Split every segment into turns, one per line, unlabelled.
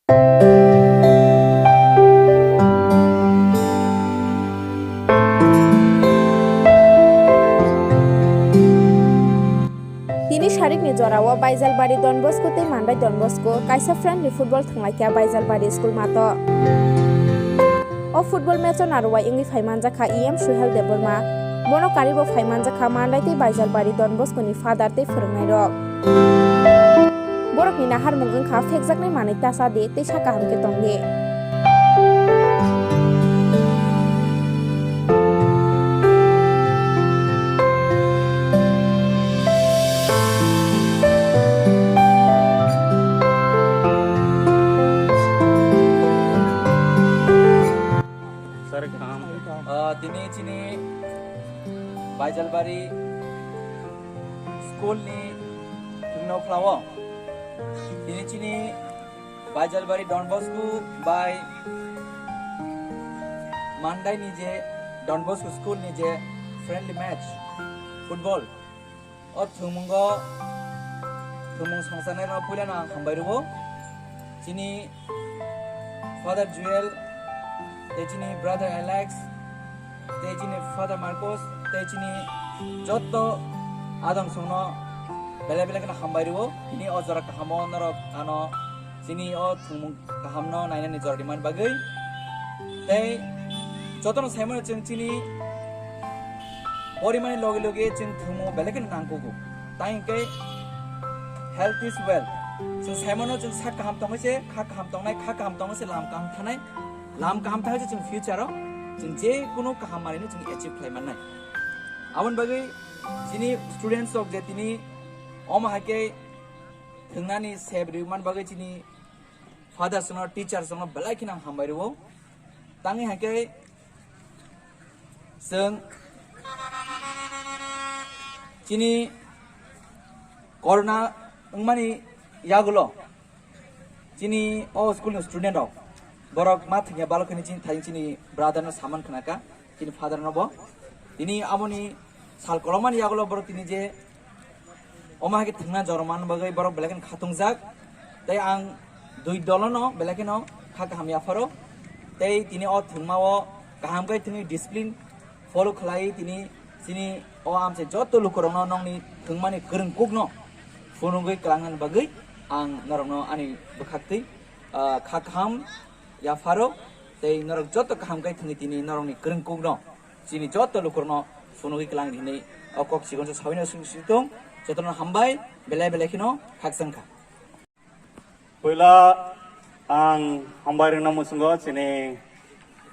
Dini sharik ni jorawo Baijal Bari Don Bosco te Mandwi Don Bosco kaisa friendly football thunglaikia Baijal Bari school mato. O football match narwa ingni faimanja kha EM Suhel Deborma mono karibo faimanja kha Mandwi te Baijal Bari Don Bosco ni father te phorungnai rok. Borok ni nahar mung wngkha phekjaknai manui tasa de tei saka hamke tongdi.
Dini chini Baijal Bari school ni tungno flower. Dini chini Baijal Bari Don Bosco by Mandwi ni je Don Bosco school ni je friendly match football. Or thumung songsanai na pula na hambairubo. Chini Father Joel, chini brother Alex. Tejini Father Marcos, tejini Jotto Adam Suno, Belabella Hambariwo, ini Ozara Kahamon or Ano, Sini o Kahamno, Nine is already man bagay. They Joton Simon Chini Oriman Logi in Tumo, Belakan Nankuku. Thank health is well. So Simon Sakam Tomase, Kakam Tomai, Kakam Thomas, Lam Kam Tanai, Lam Kam Taj in future. Je kuno kahamari ni jeng achieve claiman nai. Awan bagai sini students of jetini om hake thengnani sebri man bagai sini fathers no teachers no belai kinang hambari wo tangi hake seng sini corona ngmani yagulo sini o school no student of borok mathnya balokani chin thain chini brother no saman khnaka chini father no bo ini amoni sal kolomani yagulo borok tini je oma ke thingna jorman bagai borok belakan khatungjak tai ang dui dolono belakeno khak hamya faro tai tini o thingmao kaham kai tini discipline follow khlai tini sini o amse jotto lukorno nongni thingmani gereng kugno phonungoi klangan bagai ang narongno ani bukhakti khakham ya faro tei norok joto kaham kai thungi tini norongni gereng kugno chini joto lukurno phunui klang dini okok sigonjo sabino sungsitung jotono hambai belai khino khaksangkha
poila ang hambai rena musungo chini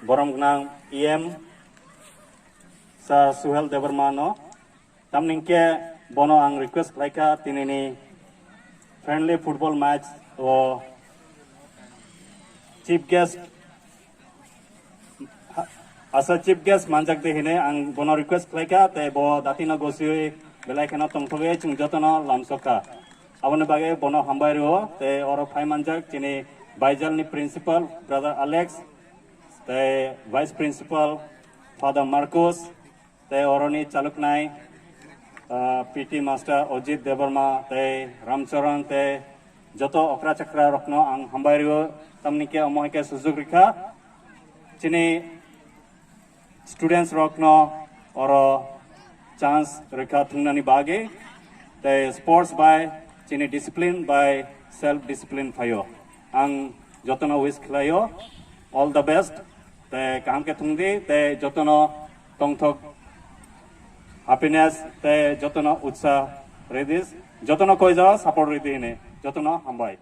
borom gnang EM sa Suhel Debormano tamningke bono ang request laika tinini friendly football match o chief guest asa chief guest manjak de hine ang bono request laika te bo datina gosioi belai kana tongthoge chung jotono lamsoka abone bage bono hambairo te oro phai manjak chini Baijal ni principal brother Alex te vice principal Father Marcos te oroni chaluknai PT master Ojit Deborma te Ramcharan te joto okra chakra rokno ang hambairo tamnike amohike sujog rikha chini students rokno oro chance rikha thungnani bage the sports by chini discipline by self discipline phayo ang jotono wish khlayo all the best the kamke thungdi the jotono tongthok happiness the jotono utsa redis jotono koiza support redine jotono hambai